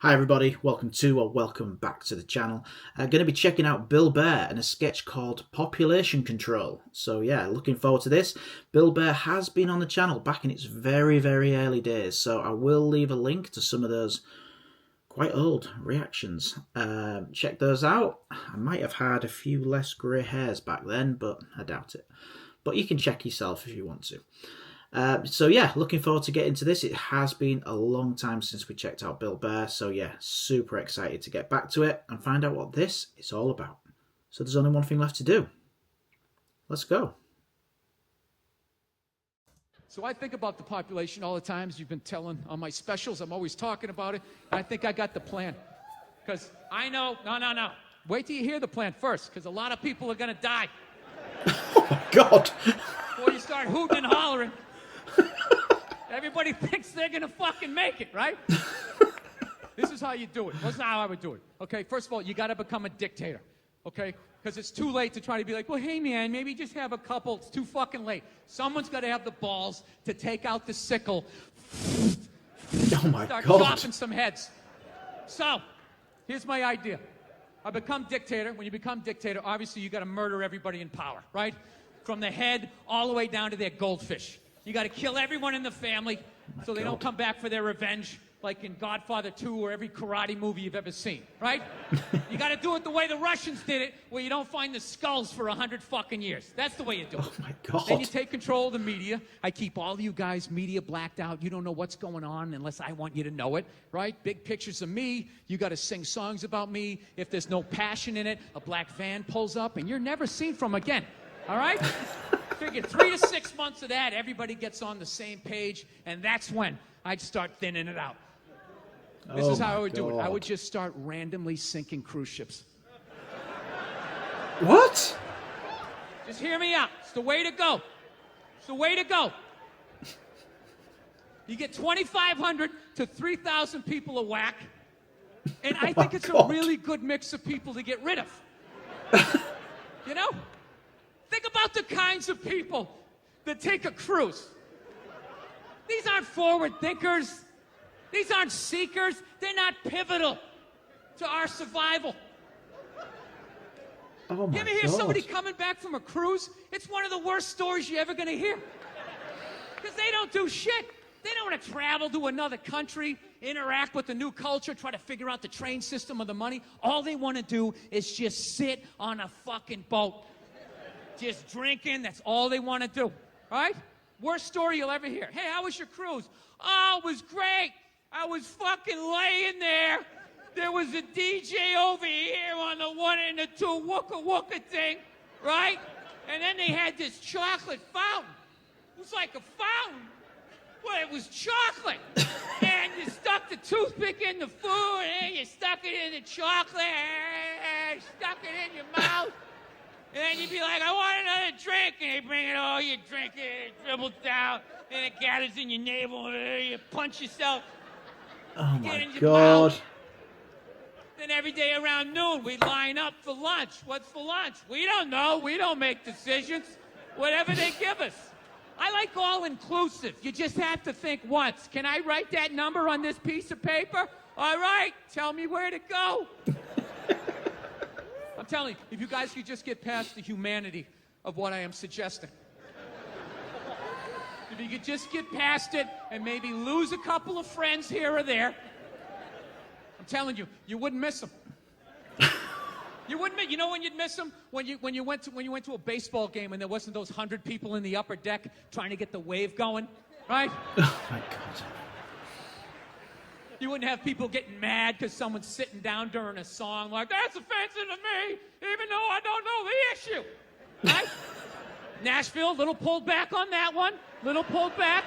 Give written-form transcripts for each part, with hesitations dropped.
Hi everybody, welcome back to the channel. Going to be checking out Bill Burr and a sketch called Population Control. So yeah, looking forward to this. Bill Burr has been on the channel back in its very early days, so I will leave a link to some of those quite old reactions. Check those out. I might have had a few less grey hairs back then, but I doubt it. But you can check yourself if you want to. So yeah, looking forward to getting to this. It has been a long time since we checked out Bill Burr, so yeah, super excited to get back to it and find out what this is all about. So there's only one thing left to do. Let's go. So I think about the population all the times. You've been telling on my specials, I'm always talking about it. I think I got the plan. Because I know, no. Wait till you hear the plan first, because a lot of people are going to die. Oh my God. Before you start hooting and hollering. Everybody thinks they're going to fucking make it, right? This is how you do it. This is how I would do it. Okay, first of all, you got to become a dictator. Okay? Because it's too late to try to be like, well, hey, man, maybe just have a couple. It's too fucking late. Someone's got to have the balls to take out the sickle. Oh my Start God. chopping some heads. So, here's my idea. I become dictator. When you become dictator, obviously you got to murder everybody in power, right? From the head all the way down to their goldfish. You got to kill everyone in the family so they don't come back for their revenge, like in Godfather 2 or every karate movie you've ever seen, right? You got to do it the way the Russians did it, where you don't find the skulls for 100 fucking years. That's the way you do it. Oh my God. Then you take control of the media. I keep all of you guys media blacked out. You don't know what's going on unless I want you to know it, right? Big pictures of me. You got to sing songs about me. If there's no passion in it, a black van pulls up and you're never seen from again. All right? Figure 3 to 6 months of that, everybody gets on the same page, and that's when I'd start thinning it out. This is how I would do it. I would just start randomly sinking cruise ships. What? Just hear me out. It's the way to go. It's the way to go. You get 2,500 to 3,000 people a whack, and I think it's a really good mix of people to get rid of. You know? Think about the kinds of people that take a cruise. These aren't forward thinkers. These aren't seekers. They're not pivotal to our survival. Oh my You ever hear God. somebody coming back from a cruise? It's one of the worst stories you're ever going to hear. Because they don't do shit. They don't want to travel to another country, interact with the new culture, try to figure out the train system or the money. All they want to do is just sit on a fucking boat. Just drinking, that's all they want to do, all right? Worst story you'll ever hear. Hey, how was your cruise? Oh, it was great. I was fucking laying there. There was a DJ over here on the 1 and the 2 wooka wooka thing, right? And then they had this chocolate fountain. It was like a fountain. Well, it was chocolate. And you stuck the toothpick in the food, and you stuck it in the chocolate, and stuck it in your mouth. And then you'd be like, I want another drink. And they bring it all, you drink it, it dribbles down, and it gathers in your navel, and you punch yourself. Oh Get my in your God. mouth. Then every day around noon, we line up for lunch. What's for lunch? We don't know. We don't make decisions. Whatever they give us. I like all-inclusive. You just have to think once. Can I write that number on this piece of paper? All right. Tell me where to go. I'm telling you, if you guys could just get past the humanity of what I am suggesting. If you could just get past it and maybe lose a couple of friends here or there, I'm telling you, you wouldn't miss them. You wouldn't. You know when you'd miss them? When you went to a baseball game and there wasn't those 100 people in the upper deck trying to get the wave going, right? Oh my God. You wouldn't have people getting mad because someone's sitting down during a song like, that's offensive to me, even though I don't know the issue. Right? Nashville, little pulled back on that one. Little pulled back.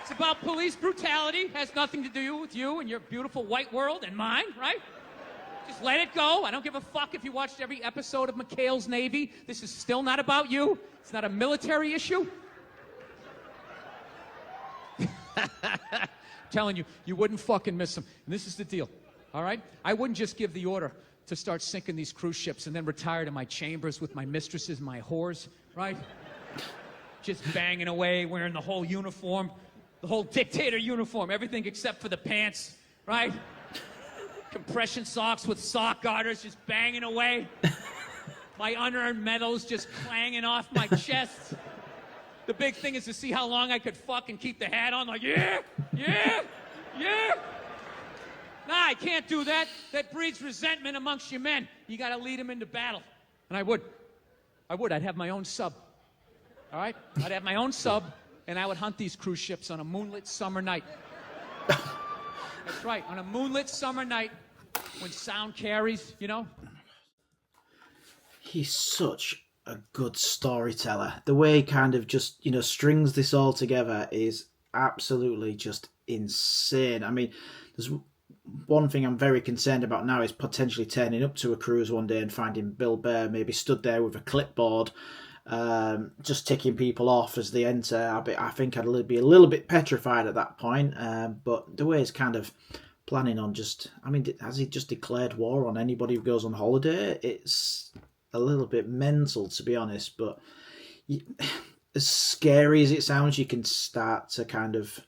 It's about police brutality. Has nothing to do with you and your beautiful white world and mine, right? Just let it go. I don't give a fuck if you watched every episode of McHale's Navy. This is still not about you. It's not a military issue. I'm telling you, you wouldn't fucking miss them. And this is the deal, all right? I wouldn't just give the order to start sinking these cruise ships and then retire to my chambers with my mistresses and my whores, right? Just banging away, wearing the whole uniform, The whole dictator uniform, everything except for the pants, right? Compression socks with sock garters just banging away. My unearned medals just clanging off my chest. The big thing is to see how long I could fuck and keep the hat on. Like, yeah, yeah, yeah. Nah, I can't do that. That breeds resentment amongst your men. You got to lead them into battle. And I would. I'd have my own sub. All right? I'd have my own sub, and I would hunt these cruise ships on a moonlit summer night. That's right, on a moonlit summer night when sound carries, you know? He's such a good storyteller. The way he kind of just, strings this all together is absolutely just insane. I mean, there's one thing I'm very concerned about now is potentially turning up to a cruise one day and finding Bill Burr maybe stood there with a clipboard, just ticking people off as they enter. I think I'd be a little bit petrified at that point. But the way he's kind of planning on has he just declared war on anybody who goes on holiday? It's a little bit mental, to be honest. But as scary as it sounds, you can start to kind of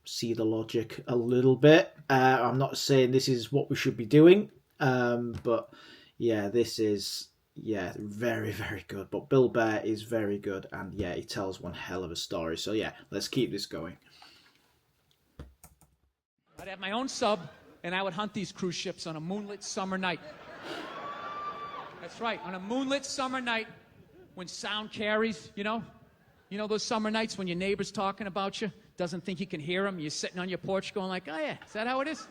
see the logic a little bit. I'm not saying this is what we should be doing, but yeah, this is very, very good. But Bill Burr is very good, and yeah, he tells one hell of a story. So yeah, let's keep this going. I'd have my own sub, and I would hunt these cruise ships on a moonlit summer night. That's right, on a moonlit summer night when sound carries, you know those summer nights when your neighbor's talking about you, doesn't think you can hear him, you're sitting on your porch going like, oh yeah, is that how it is?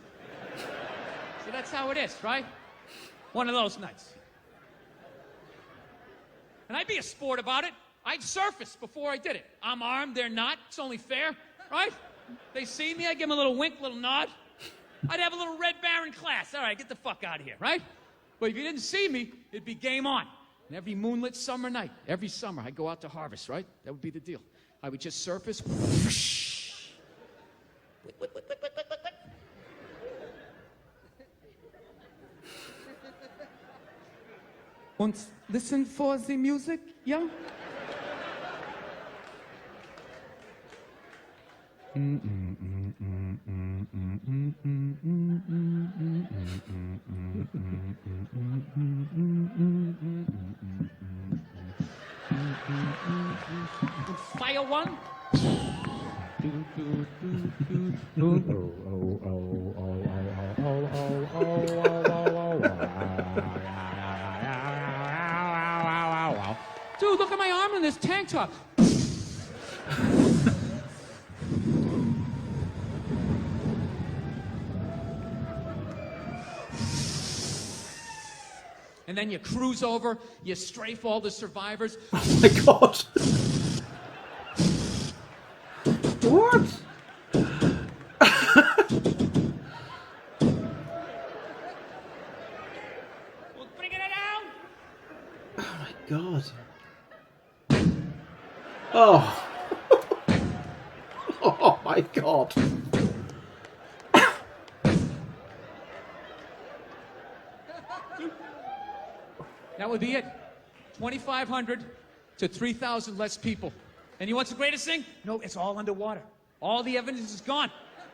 So that's how it is, right? One of those nights. And I'd be a sport about it. I'd surface before I did it. I'm armed, they're not, it's only fair, right? They see me, I give them a little wink, little nod. I'd have a little Red Baron class. All right, get the fuck out of here, right? But if you didn't see me, it'd be game on. And every moonlit summer night, every summer, I'd go out to harvest, right? That would be the deal. I would just surface. Und listen for the music, yeah? Fire one. Dude, look at my arm in this tank top. And then you cruise over, you strafe all the survivors. Oh my god. What? We'll bring it down. Oh my god. Oh. Oh my god. That would be it. 2,500 to 3,000 less people. And you know what's the greatest thing? No, it's all underwater. All the evidence is gone.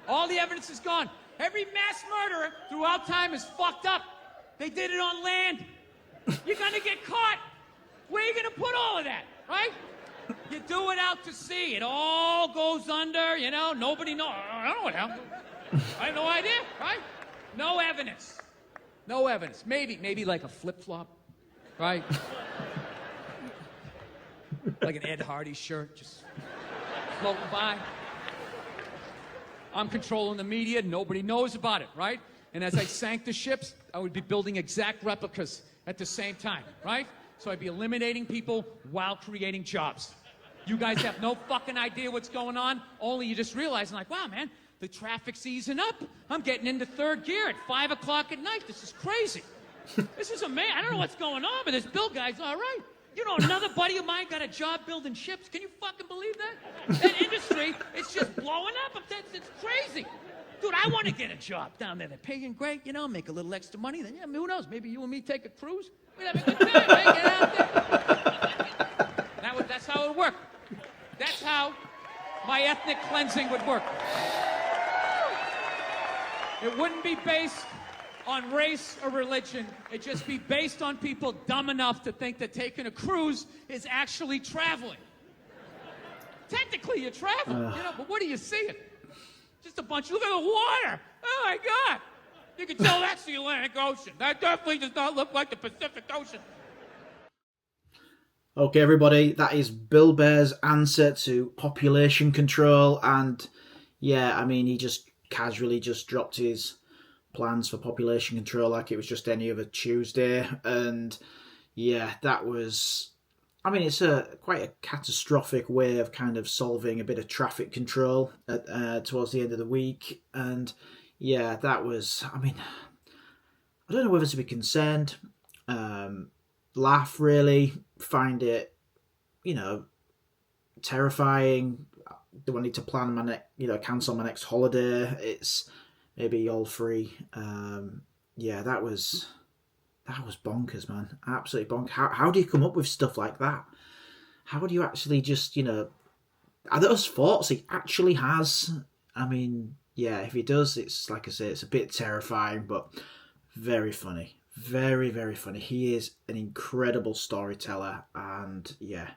All the evidence is gone. Every mass murderer throughout time is fucked up. They did it on land. You're gonna get caught. Where are you gonna put all of that, right? You do it out to sea. It all goes under, nobody knows. I don't know what happened. I have no idea, right? No evidence. No evidence. Maybe like a flip-flop. Right? Like an Ed Hardy shirt, just floating by. I'm controlling the media, nobody knows about it, right? And as I sank the ships, I would be building exact replicas at the same time, right? So I'd be eliminating people while creating jobs. You guys have no fucking idea what's going on, only you just realize, like, wow, man, the traffic's easing up. I'm getting into third gear at 5 o'clock at night. This is crazy. This is amazing. I don't know what's going on, but this Bill guy's all right. Another buddy of mine got a job building ships. Can you fucking believe that? That industry, it's just blowing up. It's crazy. Dude, I want to get a job down there. They're paying great, make a little extra money. Then, who knows? Maybe you and me take a cruise. We'd have a good time, right? Get out there. That's how it worked. That's how my ethnic cleansing would work. It wouldn't be based on race or religion. It'd just be based on people dumb enough to think that taking a cruise is actually traveling. Technically, you're traveling, but what are you seeing? Just a bunch. Look at the water. Oh, my God. You can tell that's the Atlantic Ocean. That definitely does not look like the Pacific Ocean. Okay, everybody, that is Bill Burr's answer to population control. And yeah, I mean, he just casually just dropped his plans for population control like it was just any other Tuesday. And yeah, that was, I mean, it's quite a catastrophic way of kind of solving a bit of traffic control towards the end of the week. And yeah, that was, I mean, I don't know whether to be concerned, laugh really, find it, terrifying. Do I need to plan my cancel my next holiday? It's maybe all free. Yeah, that was bonkers, man. Absolutely bonkers. How do you come up with stuff like that? How do you actually just, are those thoughts he actually has? I mean, yeah, if he does, it's like I say, it's a bit terrifying, but very funny. Very, very funny. He is an incredible storyteller, and yeah,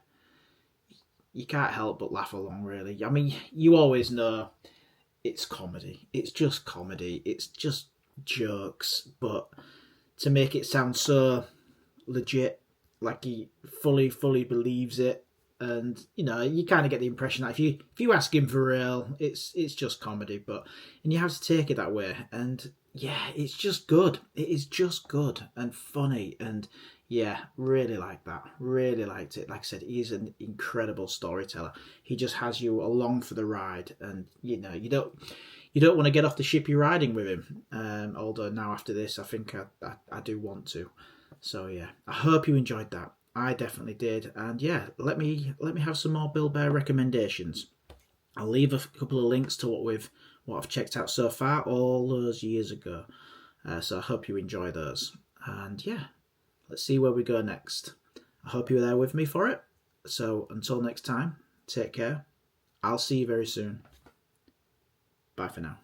you can't help but laugh along, really. I mean, you always know it's comedy. It's just comedy. It's just jokes, but to make it sound so legit, like he fully believes it, and you kind of get the impression that if you ask him for real, it's just comedy, and you have to take it that way. And yeah, it's just good. It is just good and funny, and yeah, really like that. Really liked it. Like I said, he's an incredible storyteller. He just has you along for the ride, and you don't want to get off the ship you're riding with him. Although now after this, I think I do want to. So yeah, I hope you enjoyed that. I definitely did, and yeah, let me have some more Bill Burr recommendations. I'll leave a couple of links to what I've checked out so far all those years ago. So I hope you enjoy those, and yeah, let's see where we go next. I hope you're there with me for it. So until next time, take care. I'll see you very soon. Bye for now.